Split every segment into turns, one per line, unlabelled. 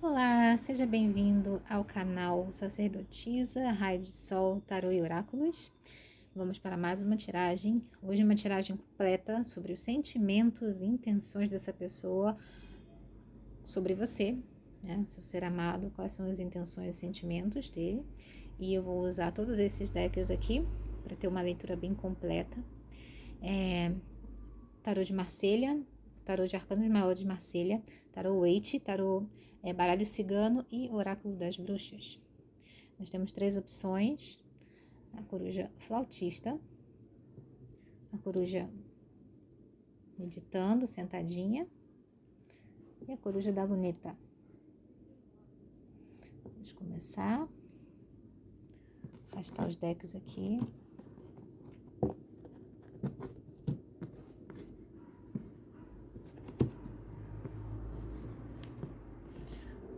Olá, seja bem-vindo ao canal Sacerdotisa, Raio de Sol, Tarô e Oráculos. Vamos para mais uma tiragem. Hoje uma tiragem completa sobre os sentimentos e intenções dessa pessoa sobre você, né? Seu ser amado, quais são as intenções e sentimentos dele. E eu vou usar todos esses decks aqui para ter uma leitura bem completa. Tarô de Marselha, Tarô de Arcanos Maior de Marselha, Tarô Waite, Tarô Baralho Cigano e Oráculo das Bruxas. Nós temos 3 opções: a coruja flautista, a coruja meditando, sentadinha, e a coruja da luneta. Vamos começar. Afastar os decks aqui.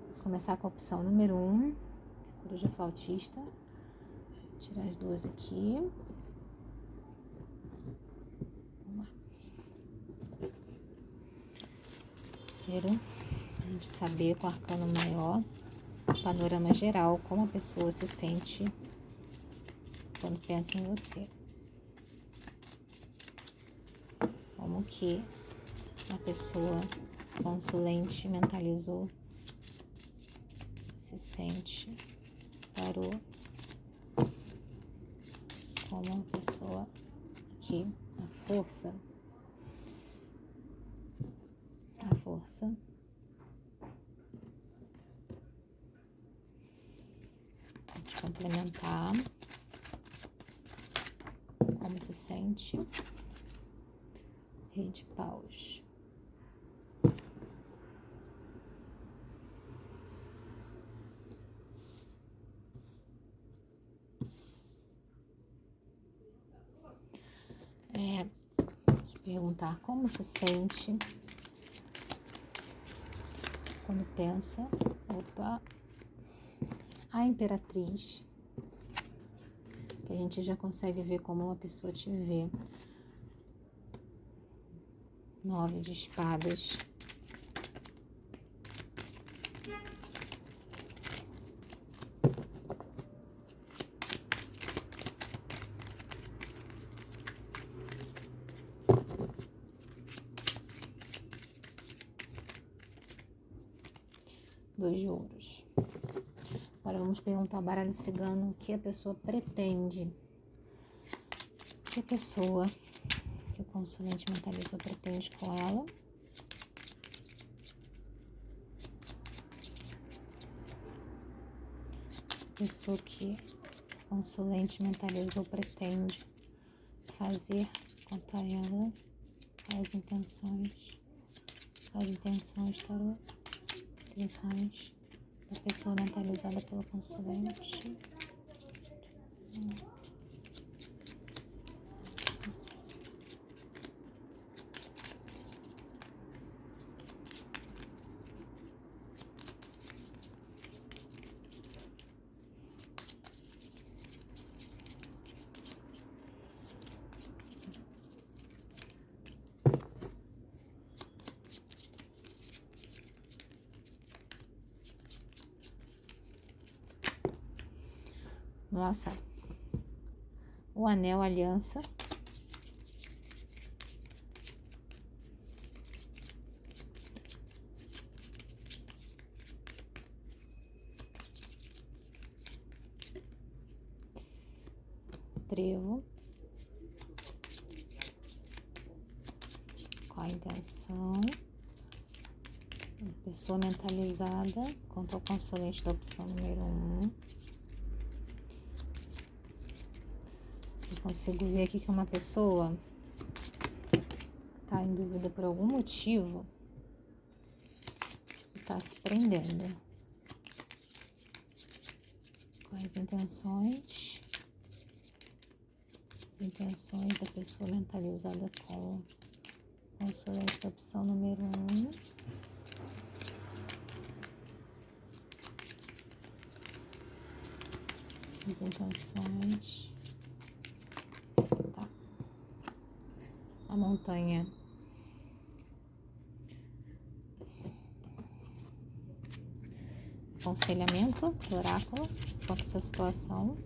Vamos começar com a opção número 1, coruja flautista. Vou tirar as duas aqui. Vamos lá. Primeiro, a gente saber com o arcano maior, panorama geral, como a pessoa se sente quando pensa em você. Como que a pessoa consulente mentalizou, se sente, tarô, como uma pessoa aqui, a força, pode complementar, como se sente, Rei de Paus. Perguntar como se sente quando pensa, a Imperatriz, que a gente já consegue ver como uma pessoa te vê. 9 de espadas. Dois de ouros. Agora vamos perguntar ao baralho cigano o que a pessoa pretende. O que a pessoa que o consulente mentalizou pretende com ela. A pessoa que o consulente mentalizou pretende fazer quanto a ela. As intenções, tarô. Intenções da pessoa mentalizada pelo consulente. Nossa, o anel aliança, trevo, com a intenção, pessoa mentalizada, quanto ao consulente da opção número 1. Eu consigo ver aqui que uma pessoa está em dúvida por algum motivo e está se prendendo com as intenções da pessoa mentalizada com o consulente da opção número 1. As intenções. A montanha. aconselhamento do oráculo quanto a essa situação.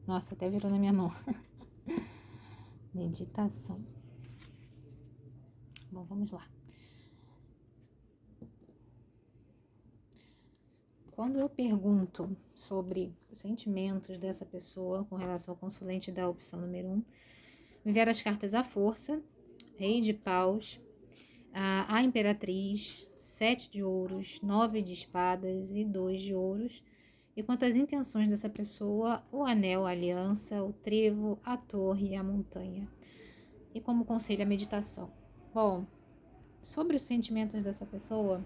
Nossa, até virou na minha mão. Meditação. Bom, vamos lá. Quando eu pergunto sobre os sentimentos dessa pessoa com relação ao consulente da opção número 1, me vieram as cartas à força, Rei de Paus, a Imperatriz, 7 de ouros, 9 de espadas e 2 de ouros. E quanto às intenções dessa pessoa, o anel, a aliança, o trevo, a torre e a montanha. E como conselho, a meditação. Bom, sobre os sentimentos dessa pessoa,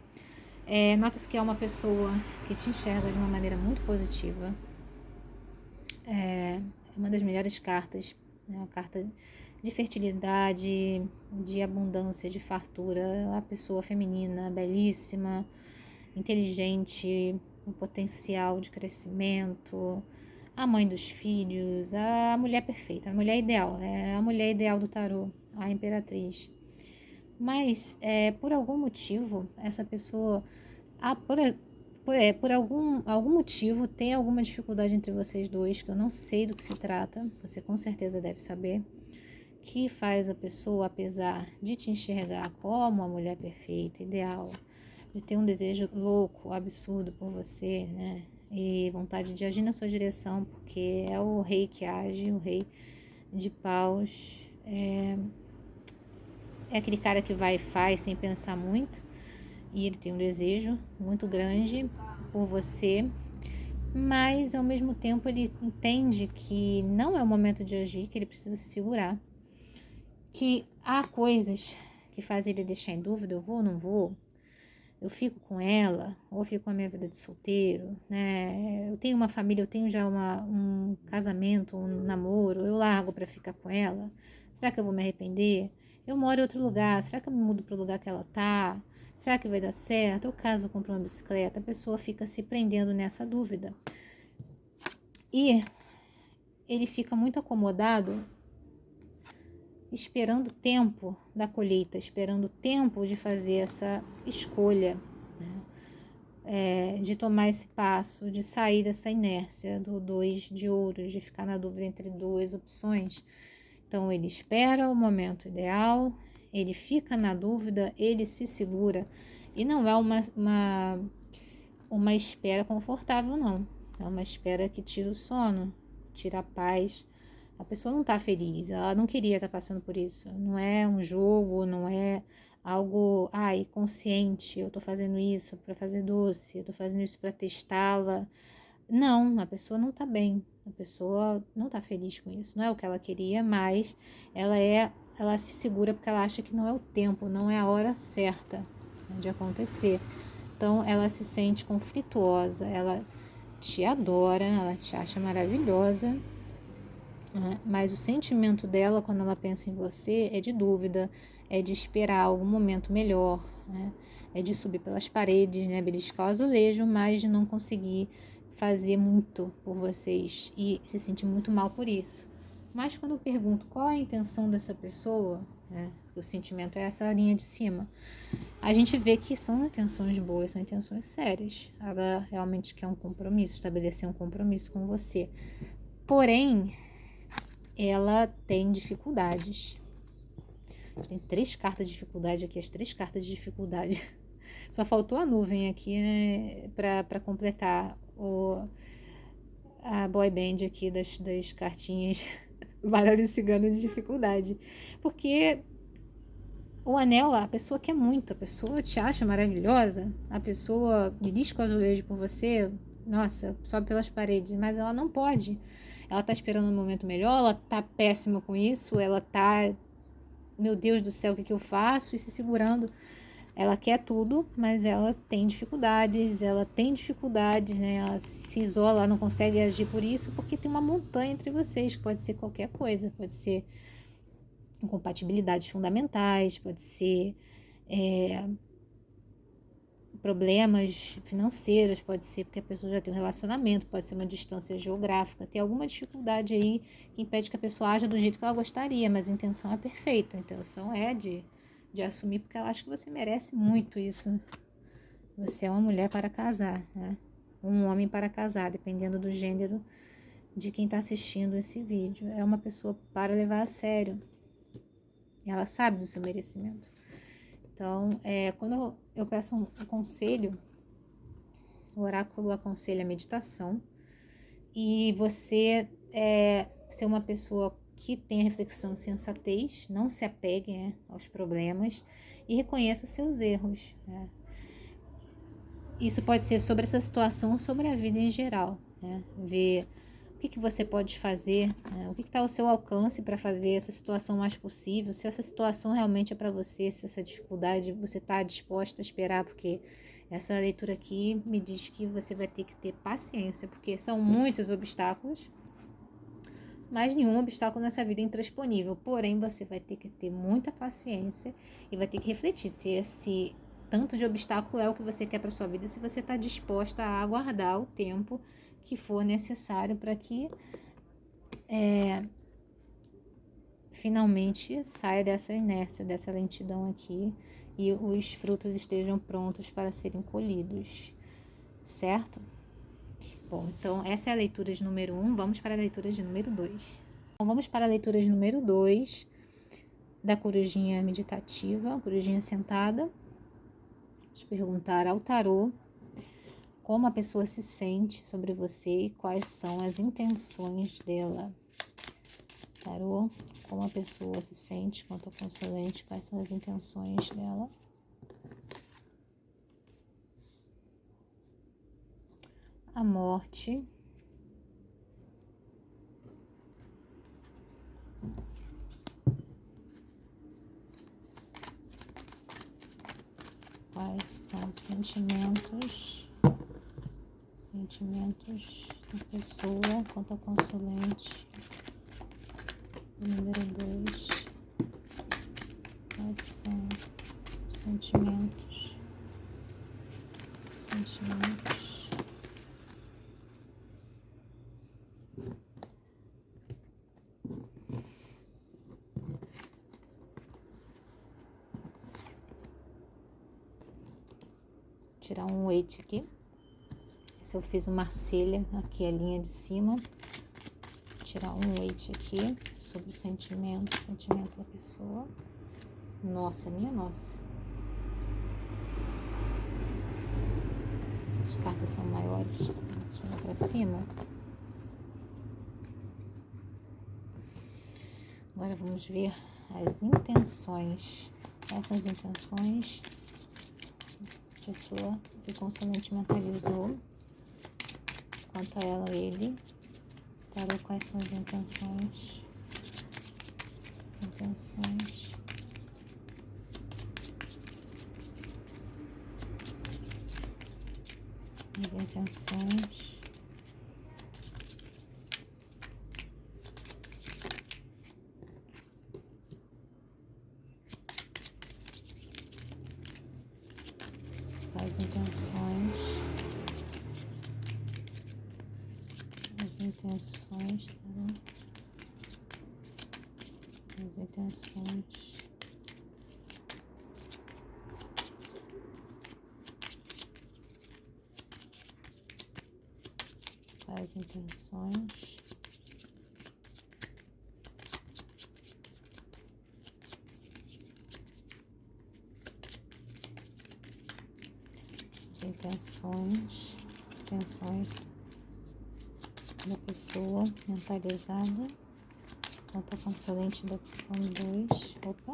nota-se que é uma pessoa que te enxerga de uma maneira muito positiva. É uma das melhores cartas, né? A carta de fertilidade, de abundância, de fartura. A pessoa feminina, belíssima, inteligente, um potencial de crescimento, a mãe dos filhos, a mulher perfeita, a mulher ideal, é a mulher ideal do tarô, a Imperatriz. Mas, por algum motivo, essa pessoa, por algum motivo, tem alguma dificuldade entre vocês dois, que eu não sei do que se trata, você com certeza deve saber, que faz a pessoa, apesar de te enxergar como a mulher perfeita, ideal, de ter um desejo louco, absurdo por você, né? E vontade de agir na sua direção, porque é o rei que age, o rei de paus. É aquele cara que vai e faz sem pensar muito. E ele tem um desejo muito grande por você. Mas, ao mesmo tempo, ele entende que não é o momento de agir, que ele precisa se segurar. Que há coisas que fazem ele deixar em dúvida, eu vou ou não vou? Eu fico com ela, ou fico com a minha vida de solteiro, né? Eu tenho uma família, eu tenho já um casamento, um namoro, eu largo para ficar com ela? Será que eu vou me arrepender? Eu moro em outro lugar, será que eu me mudo para o lugar que ela tá? Será que vai dar certo? Eu caso, compro uma bicicleta, a pessoa fica se prendendo nessa dúvida. E ele fica muito acomodado, esperando o tempo da colheita, esperando o tempo de fazer essa escolha, né? De tomar esse passo, de sair dessa inércia do 2 de ouros, de ficar na dúvida entre duas opções. Então ele espera o momento ideal, ele fica na dúvida, ele se segura. E não é uma espera confortável, não. É uma espera que tira o sono, tira a paz. A pessoa não está feliz, ela não queria estar passando por isso. Não é um jogo, não é algo, consciente. Eu estou fazendo isso para fazer doce, eu estou fazendo isso para testá-la. Não, a pessoa não está bem, a pessoa não está feliz com isso. Não é o que ela queria, mas ela se segura porque ela acha que não é o tempo, não é a hora certa, né, de acontecer. Então ela se sente conflituosa, ela te adora, ela te acha maravilhosa, né? Mas o sentimento dela quando ela pensa em você é de dúvida, é de esperar algum momento melhor, né? É de subir pelas paredes, né? Beliscar o azulejo, mas de não conseguir fazer muito por vocês e se sentir muito mal por isso. Mas quando eu pergunto qual a intenção dessa pessoa, né? O sentimento é essa linha de cima. A gente vê que são intenções boas, são intenções sérias. Ela realmente quer um compromisso, estabelecer um compromisso com você. Porém, ela tem dificuldades. Tem 3 cartas de dificuldade aqui, as 3 cartas de dificuldade. Só faltou a nuvem aqui, né, para completar a boy band aqui das cartinhas baralho cigano de dificuldade. Porque o anel, a pessoa quer muito, a pessoa te acha maravilhosa, a pessoa belisca o azulejo por você, nossa, sobe pelas paredes, mas ela não pode. Ela tá esperando um momento melhor, ela tá péssima com isso, ela tá, meu Deus do céu, o que eu faço? E se segurando. Ela quer tudo, mas ela tem dificuldades, né? Ela se isola, ela não consegue agir por isso, porque tem uma montanha entre vocês, que pode ser qualquer coisa, pode ser incompatibilidades fundamentais, pode ser problemas financeiros, pode ser porque a pessoa já tem um relacionamento, pode ser uma distância geográfica, tem alguma dificuldade aí que impede que a pessoa haja do jeito que ela gostaria, mas a intenção é perfeita, a intenção é de assumir, porque ela acha que você merece muito isso. Você é uma mulher para casar, né? Um homem para casar, dependendo do gênero de quem está assistindo esse vídeo. É uma pessoa para levar a sério. Ela sabe do seu merecimento. Então, quando eu peço um conselho, o oráculo aconselha a meditação. E você ser uma pessoa que tem reflexão, sensatez, não se apegue, né, aos problemas e reconheça os seus erros, né? Isso pode ser sobre essa situação ou sobre a vida em geral, né? Ver o que você pode fazer, né? O que está ao seu alcance para fazer essa situação mais possível, se essa situação realmente é para você, se essa dificuldade você está disposta a esperar, porque essa leitura aqui me diz que você vai ter que ter paciência, porque são muitos obstáculos, mas nenhum obstáculo nessa vida é intransponível. Porém, você vai ter que ter muita paciência e vai ter que refletir se esse tanto de obstáculo é o que você quer para sua vida, se você está disposta a aguardar o tempo que for necessário para que finalmente saia dessa inércia, dessa lentidão aqui e os frutos estejam prontos para serem colhidos, certo? Bom, então essa é a leitura de número 1, vamos para a leitura de número 2. Então, vamos para a leitura de número 2 da corujinha meditativa, corujinha sentada. Vamos perguntar ao tarô como a pessoa se sente sobre você e quais são as intenções dela. Tarô, como a pessoa se sente quanto ao consulente, quais são as intenções dela. A morte. Quais são os sentimentos da pessoa quanto ao consulente. Número 2. Quais são os sentimentos. Tirar um weight aqui. Esse eu fiz uma Marselha, aqui a linha de cima. Tirar um weight aqui sobre o sentimento da pessoa. Nossa, minha nossa. As cartas são maiores. Chega pra cima. Agora vamos ver as intenções. Quais são as intenções? A pessoa que o consulente mentalizou quanto a ela ou ele. Tarô, quais são as intenções? As intenções. As intenções. As intenções. As intenções, tá? As intenções. As intenções. Intenções da pessoa mentalizada quanto ao consulente da opção 2. Opa!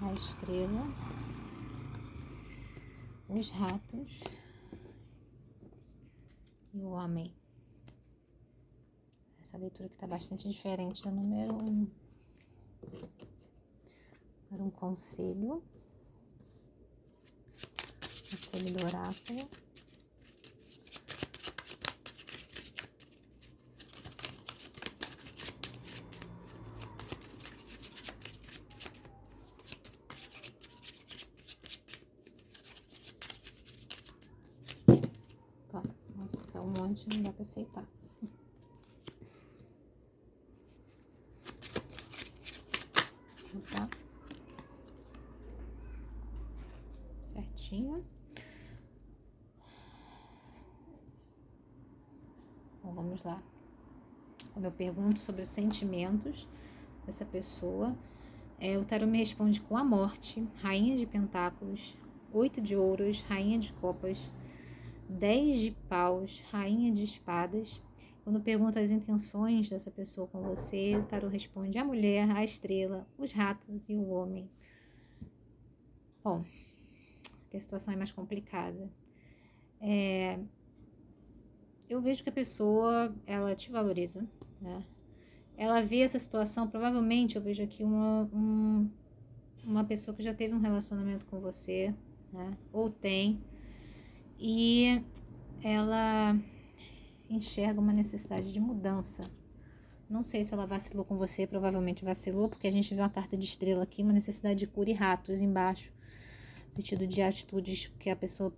A estrela, os ratos e o homem. Essa leitura aqui está bastante diferente da número 1. Para um conselho. Conselho do oráculo. monte, não dá pra aceitar. Tá? Certinho. Então, vamos lá. Quando eu pergunto sobre os sentimentos dessa pessoa, o tarô me responde com a morte, rainha de pentáculos, 8 de ouros, rainha de copas, 10 de paus, rainha de espadas. Quando eu pergunto as intenções dessa pessoa com você, o tarô responde a mulher, a estrela, os ratos e o homem. Bom, a situação é mais complicada. Eu vejo que a pessoa, ela te valoriza, né? Ela vê essa situação, provavelmente eu vejo aqui uma pessoa que já teve um relacionamento com você, né? Ou tem, e ela enxerga uma necessidade de mudança. Não sei se ela vacilou com você, provavelmente vacilou, porque a gente vê uma carta de estrela aqui, uma necessidade de cura e ratos embaixo, no sentido de atitudes que a pessoa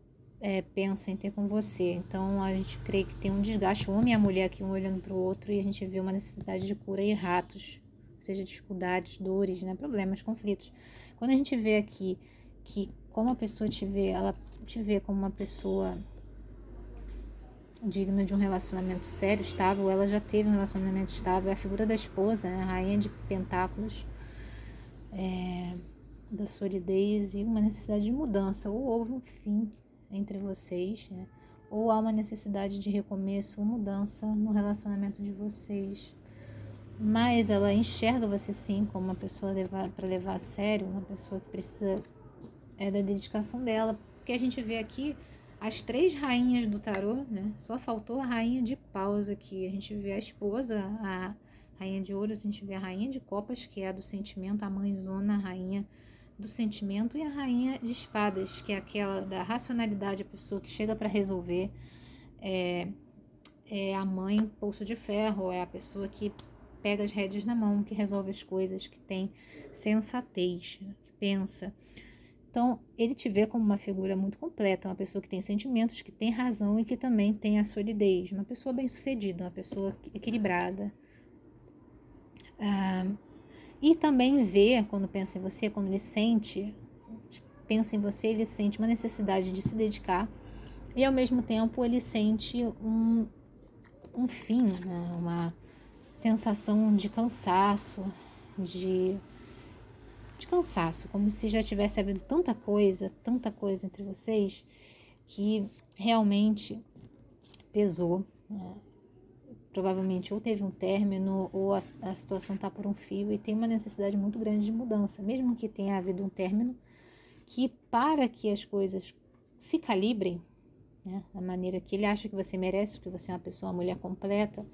pensa em ter com você. Então a gente crê que tem um desgaste, o homem e a mulher aqui um olhando para o outro, e a gente vê uma necessidade de cura e ratos, ou seja, dificuldades, dores, né, problemas, conflitos. Quando a gente vê aqui que como a pessoa te vê, ela te vê como uma pessoa digna de um relacionamento sério, estável, ela já teve um relacionamento estável, é a figura da esposa, né, a rainha de pentáculos, da solidez e uma necessidade de mudança, ou houve um fim entre vocês, né? Ou há uma necessidade de recomeço ou mudança no relacionamento de vocês. Mas ela enxerga você sim como uma pessoa para levar a sério, uma pessoa que precisa da dedicação dela, porque a gente vê aqui as 3 rainhas do tarô, né? Só faltou a rainha de paus aqui. A gente vê a esposa, a rainha de ouros, a gente vê a rainha de copas, que é a do sentimento, a mãezona, a rainha do sentimento, e a rainha de espadas, que é aquela da racionalidade, a pessoa que chega para resolver, é a mãe pulso de ferro, é a pessoa que pega as rédeas na mão, que resolve as coisas, que tem sensatez, que pensa. Então, ele te vê como uma figura muito completa, uma pessoa que tem sentimentos, que tem razão e que também tem a solidez, uma pessoa bem-sucedida, uma pessoa equilibrada. E também vê, quando pensa em você, quando ele pensa em você, ele sente uma necessidade de se dedicar e ao mesmo tempo ele sente um fim, né? Uma sensação de cansaço, de cansaço, como se já tivesse havido tanta coisa entre vocês que realmente pesou, né? Provavelmente ou teve um término ou a situação está por um fio e tem uma necessidade muito grande de mudança, mesmo que tenha havido um término, que para que as coisas se calibrem, né, da maneira que ele acha que você merece, que você é uma pessoa, uma mulher completa,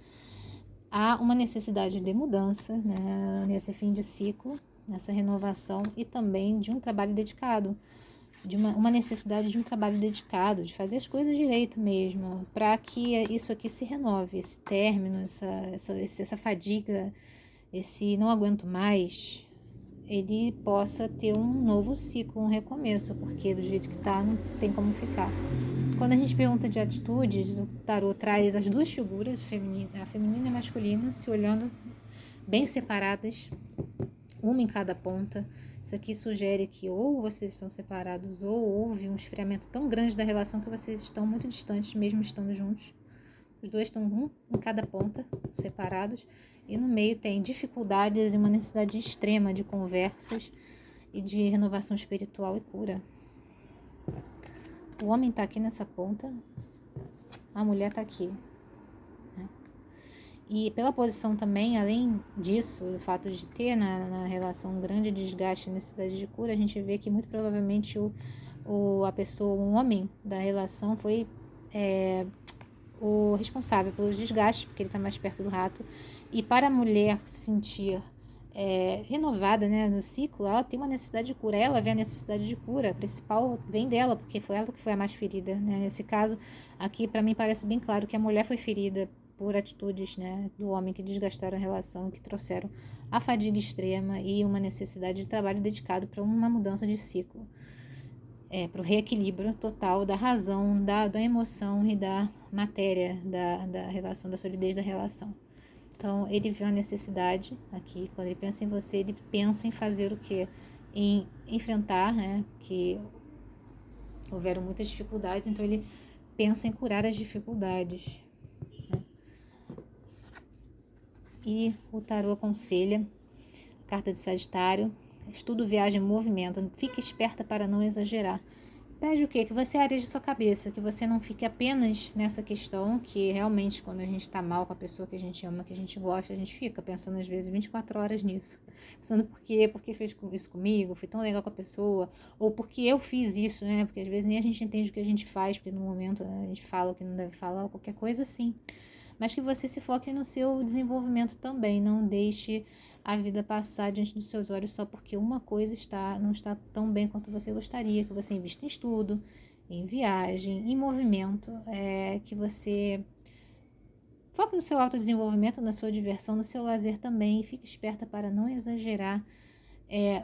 há uma necessidade de mudança, né, nesse fim de ciclo, nessa renovação, e também de um trabalho dedicado, de uma necessidade de um trabalho dedicado, de fazer as coisas direito mesmo, para que isso aqui se renove, esse término, essa fadiga, esse não aguento mais, ele possa ter um novo ciclo, um recomeço, porque do jeito que tá, não tem como ficar. Quando a gente pergunta de atitudes, o tarô traz as duas figuras, a feminina e a masculina, se olhando bem separadas, uma em cada ponta. Isso aqui sugere que ou vocês estão separados ou houve um esfriamento tão grande da relação que vocês estão muito distantes, mesmo estando juntos. Os dois estão um em cada ponta, separados, e no meio tem dificuldades e uma necessidade extrema de conversas e de renovação espiritual e cura. O homem está aqui nessa ponta, a mulher está aqui. E pela posição também, além disso, o fato de ter na relação um grande desgaste e necessidade de cura, a gente vê que muito provavelmente a pessoa, o homem da relação foi o responsável pelos desgastes, porque ele está mais perto do rato. E para a mulher se sentir renovada, né, no ciclo, ela tem uma necessidade de cura. Ela vê a necessidade de cura, a principal vem dela, porque foi ela que foi a mais ferida, né? Nesse caso aqui, para mim, parece bem claro que a mulher foi ferida por atitudes, né, do homem que desgastaram a relação, que trouxeram a fadiga extrema e uma necessidade de trabalho dedicado para uma mudança de ciclo. para o reequilíbrio total da razão, da emoção e da matéria da relação, da solidez da relação. Então, ele vê a necessidade aqui, quando ele pensa em você, ele pensa em fazer o quê? Em enfrentar, né? Que houveram muitas dificuldades, então ele pensa em curar as dificuldades. Né? E o tarô aconselha, carta de Sagitário, estudo, viagem, movimento, fique esperta para não exagerar. Pede o quê? Que você areje sua cabeça, que você não fique apenas nessa questão, que realmente quando a gente tá mal com a pessoa que a gente ama, que a gente gosta, a gente fica pensando às vezes 24 horas nisso. Pensando porque fez isso comigo, foi tão legal com a pessoa, ou porque eu fiz isso, né? Porque às vezes nem a gente entende o que a gente faz, porque no momento, né, a gente fala o que não deve falar, ou qualquer coisa assim. Mas que você se foque no seu desenvolvimento também, não deixe a vida passar diante dos seus olhos só porque uma coisa não está tão bem quanto você gostaria, que você invista em estudo, em viagem, em movimento, que você foque no seu autodesenvolvimento, na sua diversão, no seu lazer também, e fique esperta para não exagerar,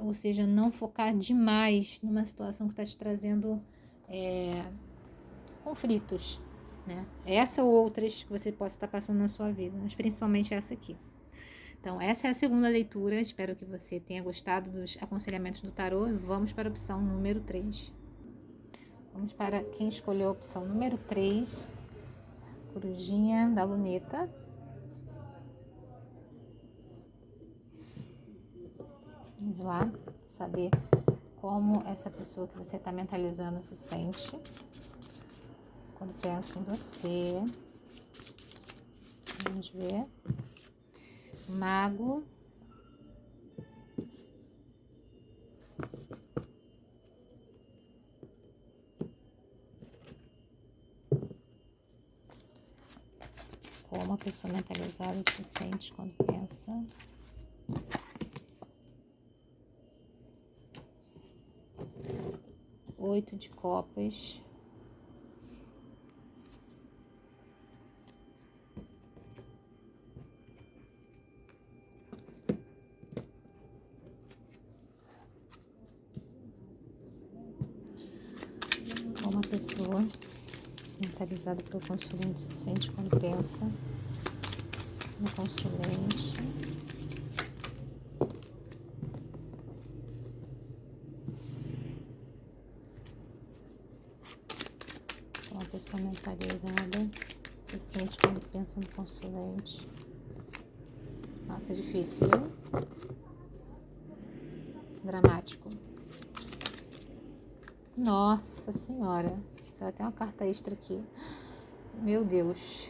ou seja, não focar demais numa situação que está te trazendo conflitos, né? Essa ou outras que você possa estar passando na sua vida, mas principalmente essa aqui. Então, essa é a segunda leitura. Espero que você tenha gostado dos aconselhamentos do tarô. E vamos para a opção número 3. Vamos para quem escolheu a opção número 3, corujinha da luneta. Vamos lá saber como essa pessoa que você está mentalizando se sente quando pensa em você. Vamos ver. Mago. Como a pessoa mentalizada se sente quando pensa. Oito de copas. Como a pessoa mentalizada pelo consulente se sente quando pensa no consulente. Como a pessoa mentalizada se sente quando pensa no consulente. Nossa, é difícil, viu? Dramático. Nossa Senhora. Só tem uma carta extra aqui. Meu Deus.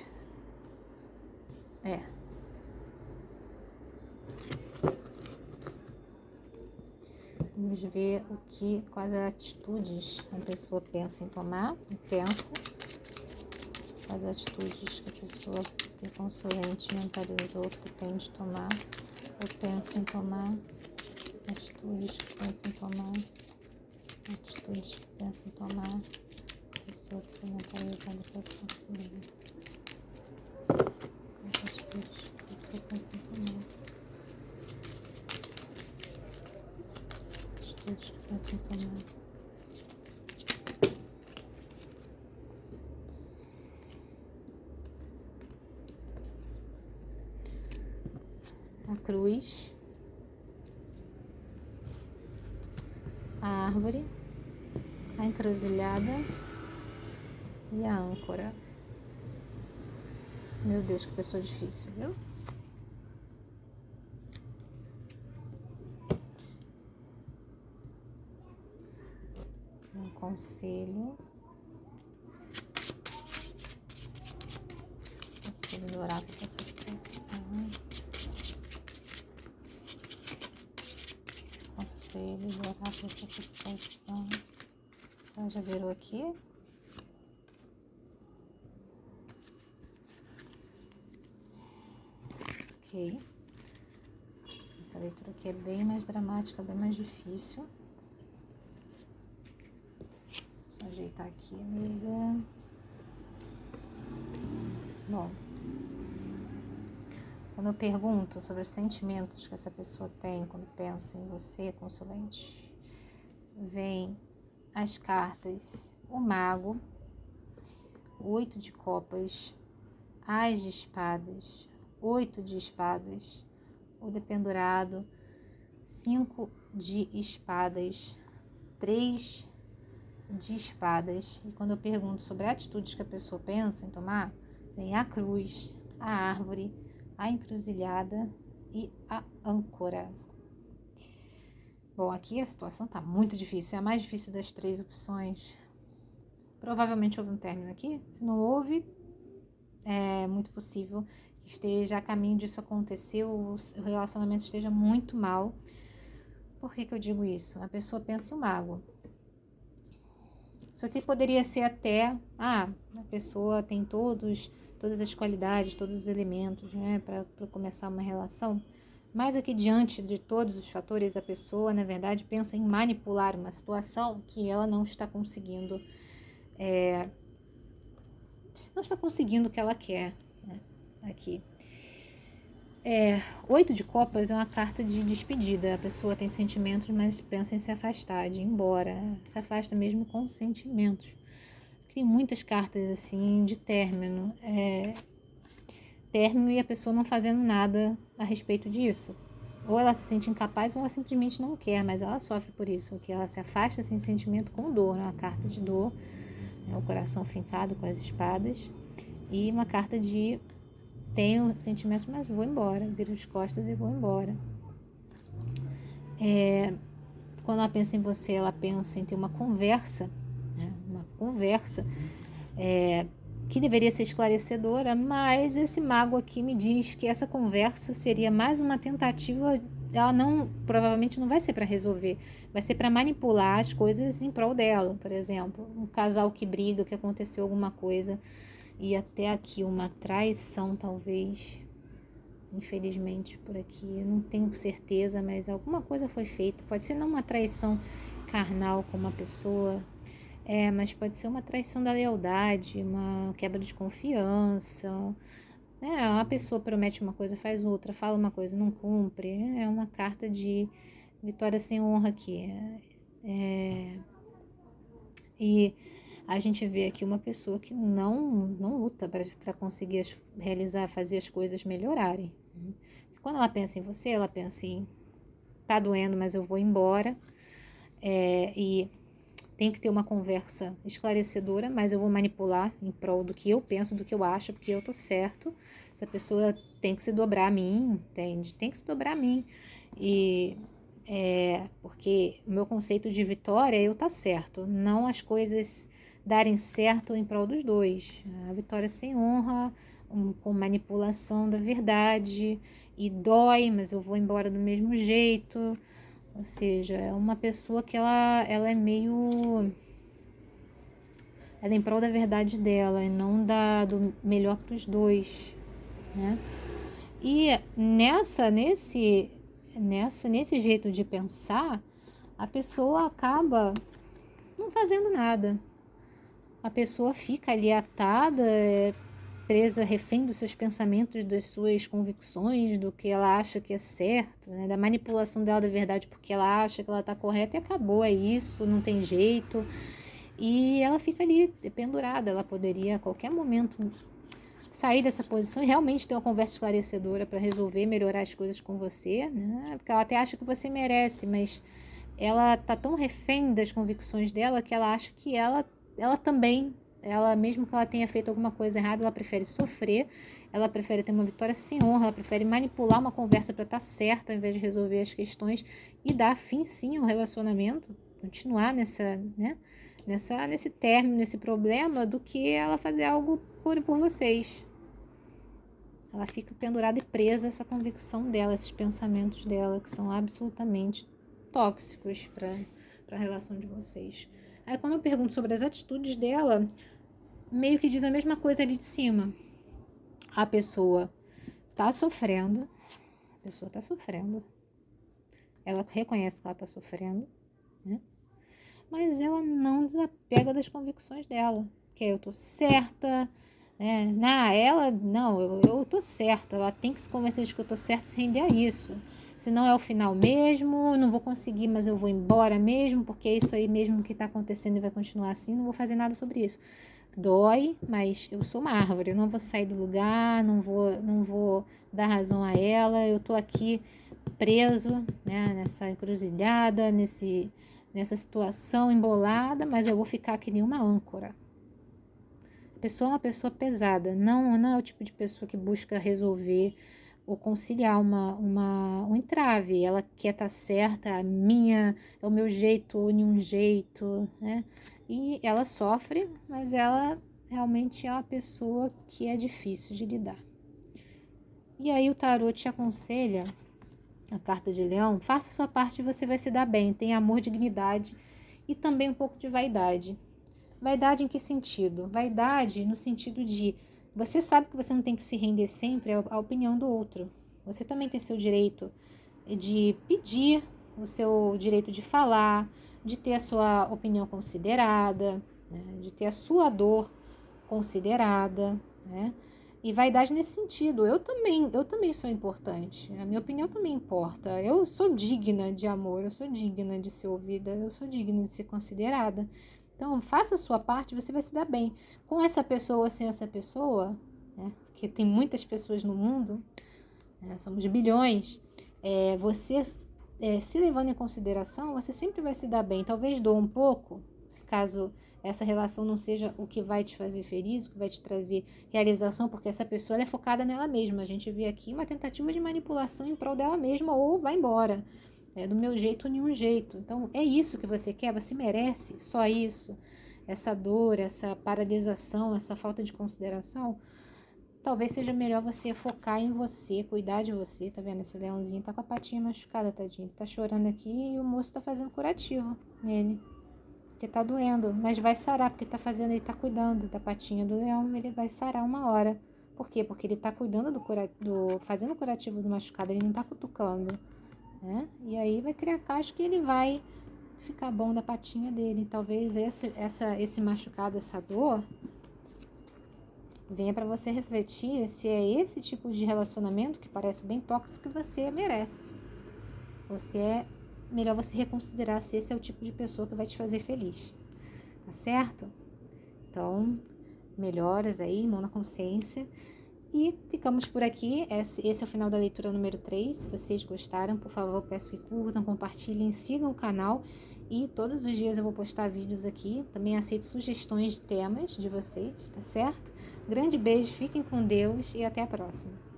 Vamos ver quais atitudes a pessoa pensa em tomar. Quais atitudes que a pessoa, que o consulente mentalizou que tem de tomar. Ou pensa em tomar. Atitudes que pensa em tomar. Atitudes que pensa em tomar. Pessoa que foi mentalizada pelo consulente. Quais atitudes que a pessoa pensa em tomar. Atitudes que pensa em tomar. A cruz, a árvore, a encruzilhada e a âncora. Meu Deus, que pessoa difícil, viu? Um conselho. Conselho do oráculo para essa situação. Conselho do oráculo para essa situação. Ela já virou aqui. Ok. Essa leitura aqui é bem mais dramática, bem mais difícil. Só ajeitar aqui a mesa. Bom, quando eu pergunto sobre os sentimentos que essa pessoa tem quando pensa em você, consulente, vem as cartas, o mago, o 8 de copas, as de espadas, 8 de espadas, o dependurado, 5 de espadas, 3 de espadas. E quando eu pergunto sobre atitudes que a pessoa pensa em tomar, vem a cruz, a árvore, a encruzilhada e a âncora. Bom, aqui a situação está muito difícil, é a mais difícil das 3 opções. Provavelmente houve um término aqui. Se não houve, é muito possível que esteja a caminho disso acontecer, o relacionamento esteja muito mal. Por que eu digo isso? A pessoa pensa em um mago. Isso aqui poderia ser até, a pessoa tem todas as qualidades, todos os elementos, né, para começar uma relação. Mas aqui, diante de todos os fatores, a pessoa, na verdade, pensa em manipular uma situação que ela não está conseguindo, o que ela quer, né, aqui. 8 de copas é uma carta de despedida. A pessoa tem sentimentos, mas pensa em se afastar, de ir embora. Se afasta mesmo com sentimentos. Tem muitas cartas assim de término. Término e a pessoa não fazendo nada a respeito disso. Ou ela se sente incapaz ou ela simplesmente não quer, mas ela sofre por isso. Que ela se afasta sem sentimento com dor. Uma carta de dor, o coração fincado com as espadas. E uma carta de tenho sentimentos, mas vou embora, viro as costas e vou embora. Quando ela pensa em você, ela pensa em ter uma conversa, né? Uma conversa que deveria ser esclarecedora, mas esse mago aqui me diz que essa conversa seria mais uma tentativa, ela provavelmente não vai ser para resolver, vai ser para manipular as coisas em prol dela. Por exemplo, um casal que briga, que aconteceu alguma coisa, e até aqui uma traição, talvez, infelizmente, por aqui. Eu não tenho certeza, mas alguma coisa foi feita. Pode ser não uma traição carnal com uma pessoa, mas pode ser uma traição da lealdade, uma quebra de confiança. Uma pessoa promete uma coisa, faz outra, fala uma coisa, não cumpre. É uma carta de vitória sem honra aqui. E a gente vê aqui uma pessoa que não luta para conseguir fazer as coisas melhorarem. Quando ela pensa em você, ela pensa em tá doendo, mas eu vou embora. E tenho que ter uma conversa esclarecedora, mas eu vou manipular em prol do que eu penso, do que eu acho, porque eu tô certo. Essa pessoa tem que se dobrar a mim, entende? Tem que se dobrar a mim. E porque o meu conceito de vitória é eu tá certo, não as coisas darem certo em prol dos dois. A vitória sem honra, com manipulação da verdade, e dói, mas eu vou embora do mesmo jeito. Ou seja, é uma pessoa que ela é meio... Ela é em prol da verdade dela e não do melhor para os dois, né? E nesse jeito de pensar, a pessoa acaba não fazendo nada. A pessoa fica ali atada, presa, refém dos seus pensamentos, das suas convicções, do que ela acha que é certo, né? Da manipulação dela da verdade, porque ela acha que ela está correta e acabou, é isso, não tem jeito. E ela fica ali pendurada. Ela poderia a qualquer momento sair dessa posição e realmente ter uma conversa esclarecedora para resolver, melhorar as coisas com você, né? Porque ela até acha que você merece, mas ela tá tão refém das convicções dela que ela acha que ela também, mesmo que ela tenha feito alguma coisa errada, ela prefere sofrer, ela prefere ter uma vitória sem honra, ela prefere manipular uma conversa para estar certa ao invés de resolver as questões e dar fim sim ao relacionamento, continuar nesse término, nesse problema, do que ela fazer algo por vocês. Ela fica pendurada e presa a essa convicção dela, esses pensamentos dela, que são absolutamente tóxicos para a relação de vocês. Aí quando eu pergunto sobre as atitudes dela, meio que diz a mesma coisa ali de cima. A pessoa tá sofrendo, ela reconhece que ela tá sofrendo, né? Mas ela não desapega das convicções dela, que é eu tô certa, né? Ela, não, eu tô certa, ela tem que se convencer de que eu tô certa e se render a isso. Senão é o final mesmo, não vou conseguir, mas eu vou embora mesmo, porque é isso aí mesmo que tá acontecendo e vai continuar assim, não vou fazer nada sobre isso. Dói, mas eu sou uma árvore, eu não vou sair do lugar, não vou dar razão a ela, eu tô aqui preso, né, nessa encruzilhada, nessa situação embolada, mas eu vou ficar que nem uma âncora. A pessoa é uma pessoa pesada, não é o tipo de pessoa que busca resolver ou conciliar um entrave. Ela quer estar certa, é o meu jeito ou nenhum jeito, né? E ela sofre, mas ela realmente é uma pessoa que é difícil de lidar. E aí o tarô te aconselha, a carta de Leão, faça a sua parte e você vai se dar bem. Tem amor, dignidade e também um pouco de vaidade. Vaidade em que sentido? Vaidade no sentido de você sabe que você não tem que se render sempre à opinião do outro. Você também tem seu direito de pedir, o seu direito de falar, de ter a sua opinião considerada, né? De ter a sua dor considerada, né? E vaidade nesse sentido. Eu também sou importante. A minha opinião também importa. Eu sou digna de amor, eu sou digna de ser ouvida, eu sou digna de ser considerada. Então, faça a sua parte, você vai se dar bem. Com essa pessoa ou sem essa pessoa, né? Porque tem muitas pessoas no mundo, né? Somos bilhões. Você se levando em consideração, você sempre vai se dar bem. Talvez doa um pouco, caso essa relação não seja o que vai te fazer feliz, o que vai te trazer realização, porque essa pessoa ela é focada nela mesma. A gente vê aqui uma tentativa de manipulação em prol dela mesma ou vai embora. Do meu jeito ou nenhum jeito. Então, é isso que você quer? Você merece só isso? Essa dor, essa paralisação, essa falta de consideração? Talvez seja melhor você focar em você, cuidar de você. Tá vendo? Esse leãozinho tá com a patinha machucada, tadinho. Ele tá chorando aqui e o moço tá fazendo curativo nele. Porque tá doendo, mas vai sarar, porque ele tá cuidando da patinha do leão, ele vai sarar uma hora. Por quê? Porque ele tá cuidando fazendo o curativo do machucado, ele não tá cutucando, né? E aí vai criar casca e ele vai ficar bom da patinha dele. Talvez esse machucado, essa dor, venha para você refletir se é esse tipo de relacionamento que parece bem tóxico que você merece. Melhor você reconsiderar se esse é o tipo de pessoa que vai te fazer feliz. Tá certo? Então, melhoras aí, mão na consciência. E ficamos por aqui. Esse é o final da leitura número 3. Se vocês gostaram, por favor, peço que curtam, compartilhem, sigam o canal. E todos os dias eu vou postar vídeos aqui. Também aceito sugestões de temas de vocês, tá certo? Grande beijo, fiquem com Deus e até a próxima.